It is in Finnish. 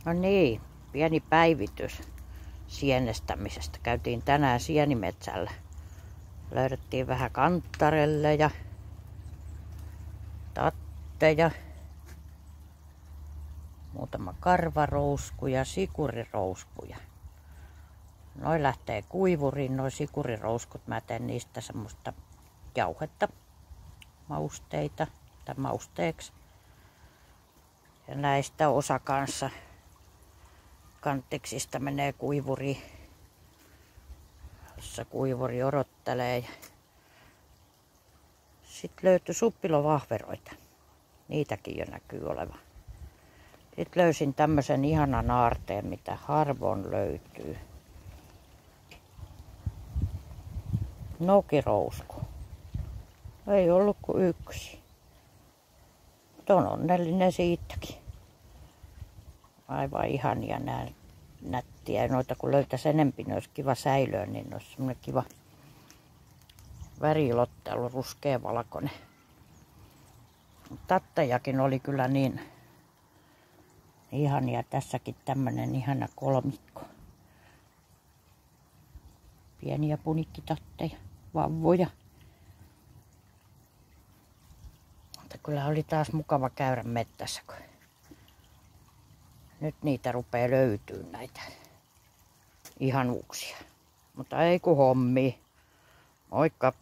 No niin, pieni päivitys sienestämisestä. Käytiin tänään sienimetsällä. Löydettiin vähän kanttarelleja, tatteja, muutama karvarousku ja sikurirouskuja. Noi lähtee kuivuriin, noi sikurirouskut. Mä teen niistä semmoista jauhetta, mausteita tai mausteeksi. Ja näistä osa kanssa kanteksista menee kuivuriin, jossa kuivuri odottelee. Sitten löytyi suppilovahveroita. Niitäkin jo näkyy olevan. Sitten löysin tämmöisen ihanan aarteen, mitä harvoin löytyy. Nokirousku. Ei ollut kuin yksi. Mutta on onnellinen siitäkin. Aivan ihania nää nättiä. Noita kun löytäisi enempi, niin olisi kiva säilöä, niin olisi semmoinen kiva värilottelu, ruskea valkoinen. Tattejakin oli kyllä niin ihania. Tässäkin tämmönen ihana kolmikko. Pieniä punikkitatteja, vauvoja. Mutta kyllä oli taas mukava käydä mettässä, kun nyt niitä rupeaa löytyy näitä ihanuuksia. Mutta ei kun hommia. Moikka!